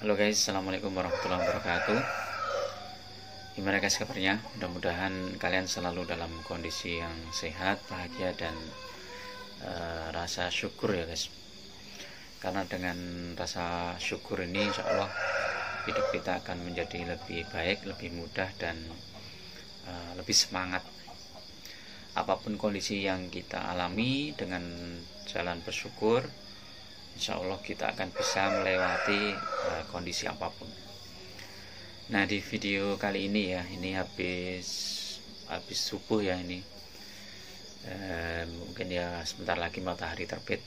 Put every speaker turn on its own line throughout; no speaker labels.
Halo guys, assalamualaikum warahmatullahi wabarakatuh. Gimana guys kabarnya? Mudah-mudahan kalian selalu dalam kondisi yang sehat, bahagia, dan rasa syukur ya guys. Karena dengan rasa syukur ini insya Allah hidup kita akan menjadi lebih baik, lebih mudah, dan lebih semangat. Apapun kondisi yang kita alami, dengan jalan bersyukur, insya Allah kita akan bisa melewati kondisi apapun. Nah, di video kali ini ya, ini habis subuh ya ini, mungkin ya sebentar lagi matahari terbit.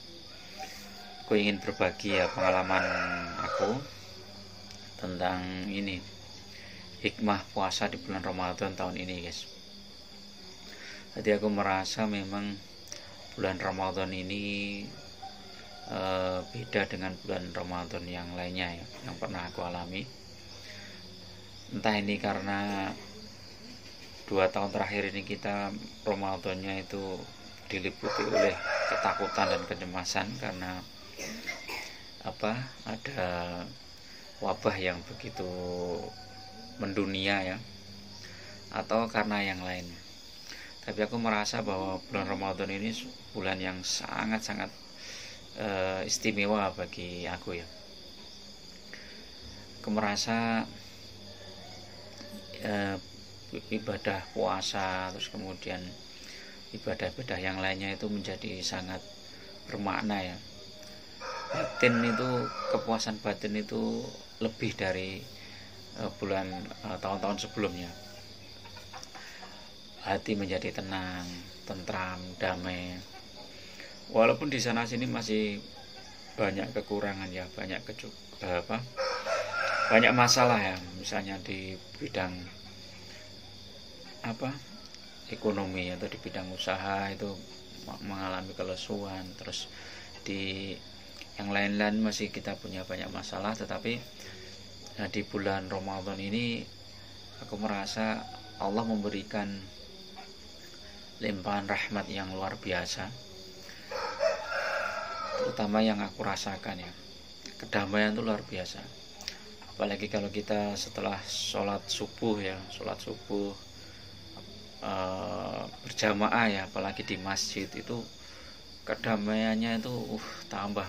Aku ingin berbagi ya pengalaman aku tentang ini, hikmah puasa di bulan Ramadan tahun ini guys. Jadi aku merasa memang bulan Ramadan ini beda dengan bulan Ramadan yang lainnya ya, yang pernah aku alami. Entah ini karena 2 tahun terakhir ini kita Ramadannya itu diliputi oleh ketakutan dan kecemasan karena ada wabah yang begitu mendunia ya, atau karena yang lain. Tapi aku merasa bahwa bulan Ramadan ini bulan yang sangat-sangat istimewa bagi aku ya. Aku merasa ibadah puasa, terus kemudian ibadah-ibadah yang lainnya itu menjadi sangat bermakna ya. Batin itu, kepuasan batin itu lebih dari bulan tahun-tahun sebelumnya. Hati menjadi tenang, tentram, damai. Walaupun di sana sini masih banyak kekurangan ya, banyak masalah ya, misalnya di bidang ekonomi atau di bidang usaha itu mengalami kelesuan, terus di yang lain-lain masih kita punya banyak masalah. Tetapi di bulan Ramadan ini aku merasa Allah memberikan limpahan rahmat yang luar biasa, terutama yang aku rasakan ya, kedamaian itu luar biasa. Apalagi kalau kita setelah sholat subuh berjamaah ya, apalagi di masjid itu kedamaiannya itu tambah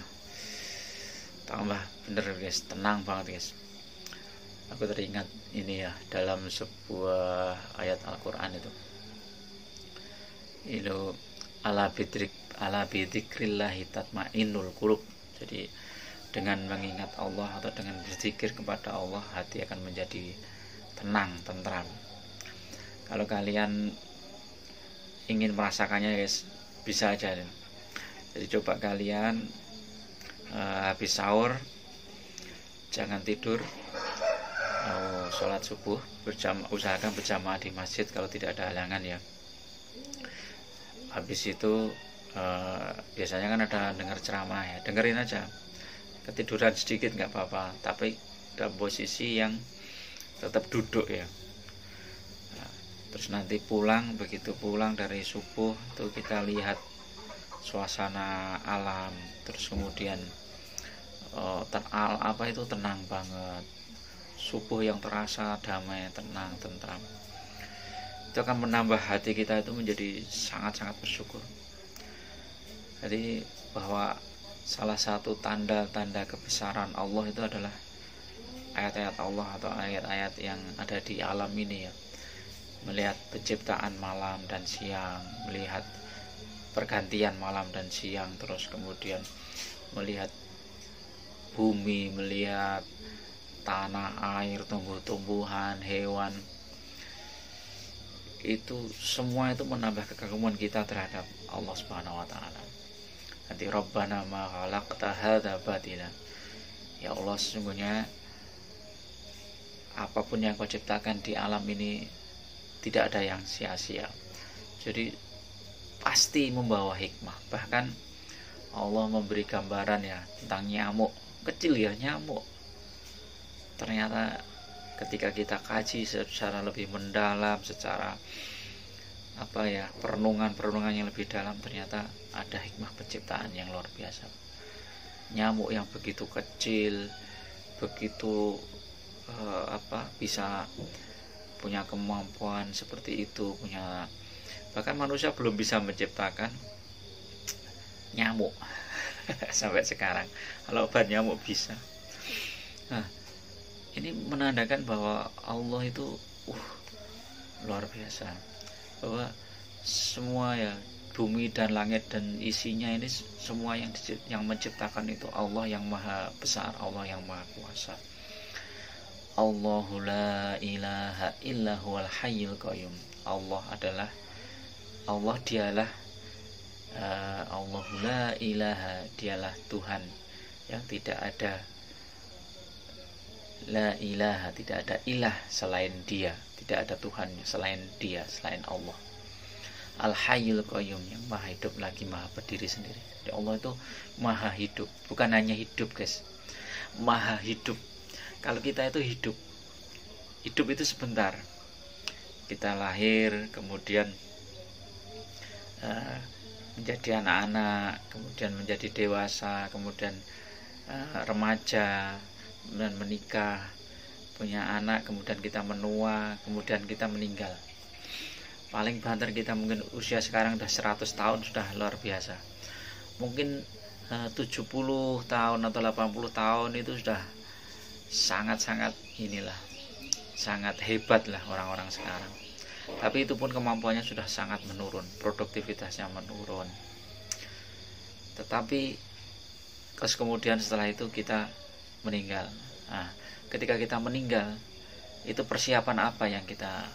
bener guys, tenang banget guys. Aku teringat ini ya, dalam sebuah ayat Al-Quran itu ala bidzikrillahi tatmainnul qulub. Jadi dengan mengingat Allah atau dengan berzikir kepada Allah, hati akan menjadi tenang, tentram. Kalau kalian ingin merasakannya guys, bisa aja. Jadi coba kalian habis sahur jangan tidur, sholat subuh usahakan berjamaah di masjid kalau tidak ada halangan ya. Habis itu biasanya kan ada dengar ceramah ya, dengerin aja. Ketiduran sedikit nggak apa-apa, tapi dalam posisi yang tetap duduk ya. Nah, terus nanti begitu pulang dari subuh itu kita lihat suasana alam, terus kemudian tenang banget. Subuh yang terasa damai, tenang, tentram. Itu akan menambah hati kita itu menjadi sangat-sangat bersyukur. Jadi bahwa salah satu tanda-tanda kebesaran Allah itu adalah ayat-ayat Allah atau ayat-ayat yang ada di alam ini ya. Melihat penciptaan malam dan siang, melihat pergantian malam dan siang, terus kemudian melihat bumi, melihat tanah, air, tumbuh-tumbuhan, hewan. Itu semua itu menambah kekaguman kita terhadap Allah Subhanahu wa taala. Nanti Rabbana ma khalaqta hadza batila. Ya Allah, sesungguhnya apapun yang Kau ciptakan di alam ini tidak ada yang sia-sia. Jadi pasti membawa hikmah. Bahkan Allah memberi gambaran ya tentang nyamuk kecil ya, nyamuk. Ternyata ketika kita kaji secara lebih mendalam, secara perenungan yang lebih dalam, ternyata ada hikmah penciptaan yang luar biasa. Nyamuk yang begitu kecil, begitu bisa punya kemampuan seperti itu, bahkan manusia belum bisa menciptakan nyamuk sampai sekarang. Kalau obat nyamuk bisa. Nah, ini menandakan bahwa Allah itu luar biasa, bahwa semua ya, bumi dan langit dan isinya ini semua yang menciptakan itu Allah yang maha besar, Allah yang maha kuasa. Allahu la ilaha illa huwal hayyul qayyum. Allah dialah Allahu la ilaha, dialah Tuhan yang tidak ada, la ilaha, tidak ada ilah selain dia, tidak ada Tuhan selain dia, selain Allah. Al hayyul qayyum, yang maha hidup lagi maha berdiri sendiri. Jadi Allah itu maha hidup, bukan hanya hidup guys, maha hidup. Kalau kita itu hidup itu sebentar, kita lahir, kemudian menjadi anak-anak, kemudian menjadi dewasa, kemudian remaja, kemudian menikah, punya anak, kemudian kita menua, kemudian kita meninggal. Paling banter kita mungkin usia sekarang udah 100 tahun, sudah luar biasa. Mungkin 70 tahun atau 80 tahun itu sudah sangat-sangat sangat hebat lah orang-orang sekarang. Tapi itu pun kemampuannya sudah sangat menurun, produktivitasnya menurun. Tetapi kemudian setelah itu kita meninggal. Nah, ketika kita meninggal, itu persiapan apa yang kita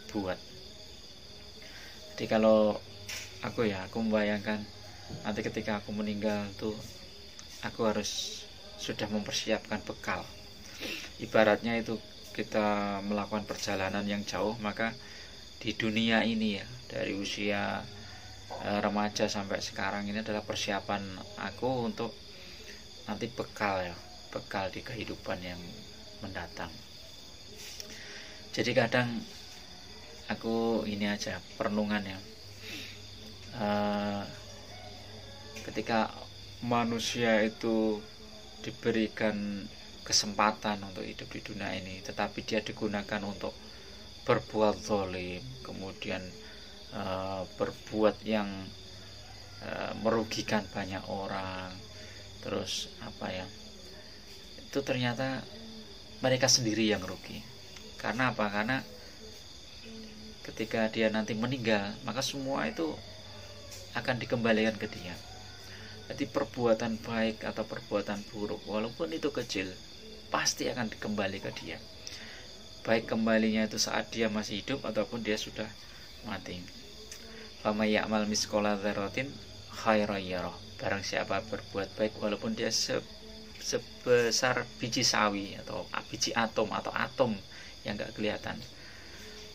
buat? Jadi kalau aku membayangkan nanti ketika aku meninggal tuh, aku harus sudah mempersiapkan bekal. Ibaratnya itu kita melakukan perjalanan yang jauh, maka di dunia ini ya, dari usia remaja sampai sekarang ini adalah persiapan aku untuk nanti bekal di kehidupan yang mendatang. Jadi kadang aku ini aja perenungan ya, ketika manusia itu diberikan kesempatan untuk hidup di dunia ini, tetapi dia digunakan untuk berbuat zalim, kemudian berbuat yang merugikan banyak orang, terus itu ternyata mereka sendiri yang rugi. Karena apa? Karena ketika dia nanti meninggal, maka semua itu akan dikembalikan ke dia. Jadi perbuatan baik atau perbuatan buruk, walaupun itu kecil, pasti akan kembali ke dia. Baik kembalinya itu saat dia masih hidup ataupun dia sudah mati. Fama ya'mal misqala dzarratin khairan yarah. Barang siapa berbuat baik walaupun dia sebesar biji sawi atau biji atom yang enggak kelihatan,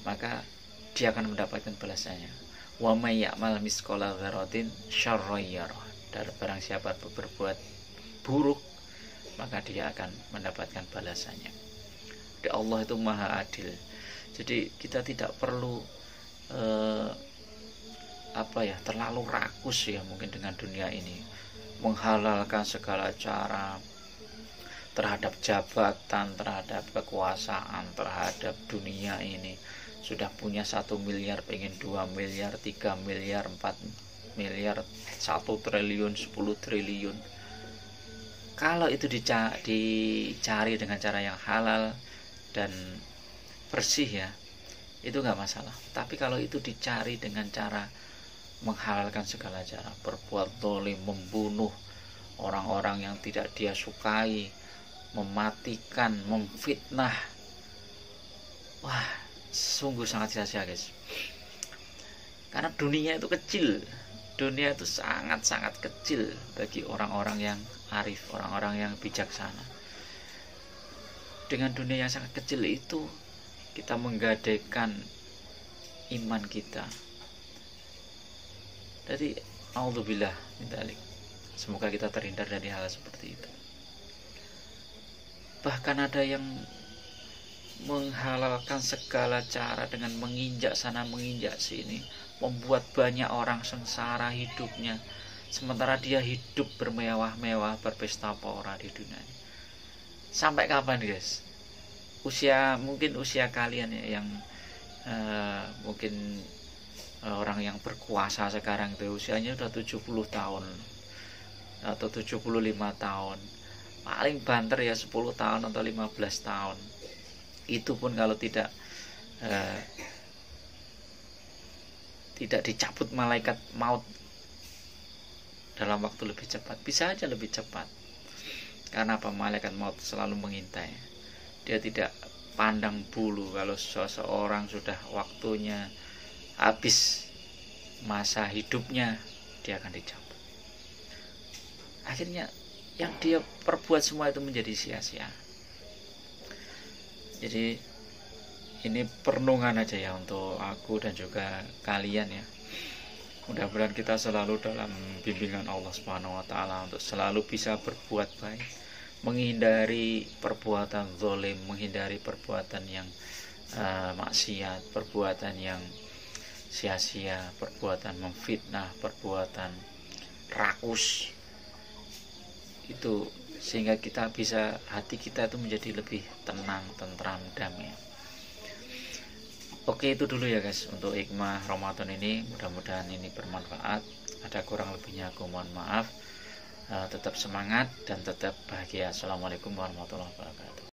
maka dia akan mendapatkan balasannya. Wa may ya'mal misqala dzarratin syarran yarah. Dan barang siapa berbuat buruk, maka dia akan mendapatkan balasannya. Jadi Allah itu maha adil. Jadi kita tidak perlu terlalu rakus ya mungkin dengan dunia ini, menghalalkan segala cara terhadap jabatan, terhadap kekuasaan, terhadap dunia ini. Sudah punya 1 miliar, pengen 2 miliar, 3 miliar, 4 miliar, 1 triliun, 10 triliun. Kalau itu dicari dengan cara yang halal dan bersih ya, itu nggak masalah. Tapi kalau itu dicari dengan cara menghalalkan segala cara, berbuat zalim, membunuh orang-orang yang tidak dia sukai, mematikan, memfitnah, wah, sungguh sangat sia-sia guys. Karena dunia itu kecil, dunia itu sangat-sangat kecil bagi orang-orang yang arif, orang-orang yang bijaksana. Dengan dunia yang sangat kecil itu, kita menggadaikan iman kita. Jadi, naudzubillah min dzalik. Semoga kita terhindar dari hal seperti itu. Bahkan ada yang menghalalkan segala cara dengan menginjak sana menginjak sini, membuat banyak orang sengsara hidupnya, sementara dia hidup bermewah-mewah, berpesta pora di dunia ini. Sampai kapan guys? Mungkin usia kalian ya, yang mungkin orang yang berkuasa sekarang itu usianya udah 70 tahun atau 75 tahun, paling banter ya 10 tahun atau 15 tahun. Itu pun kalau tidak dicabut malaikat maut dalam waktu lebih cepat, bisa aja lebih cepat. Karena apa? Malaikat maut selalu mengintai. Dia tidak pandang bulu kalau seseorang sudah waktunya habis masa hidupnya, dia akan dicabut. Akhirnya yang dia perbuat semua itu menjadi sia-sia. Jadi ini perenungan aja ya untuk aku dan juga kalian ya. Mudah-mudahan kita selalu dalam bimbingan Allah Subhanahu wa taala untuk selalu bisa berbuat baik, menghindari perbuatan zalim, menghindari perbuatan yang maksiat, perbuatan yang sia-sia, perbuatan memfitnah, perbuatan rakus. Itu sehingga kita bisa, hati kita itu menjadi lebih tenang, tentram, damai. Oke, itu dulu ya guys untuk hikmah Ramadan ini. Mudah-mudahan ini bermanfaat. Ada kurang lebihnya aku mohon maaf. Tetap semangat dan tetap bahagia. Assalamualaikum warahmatullahi wabarakatuh.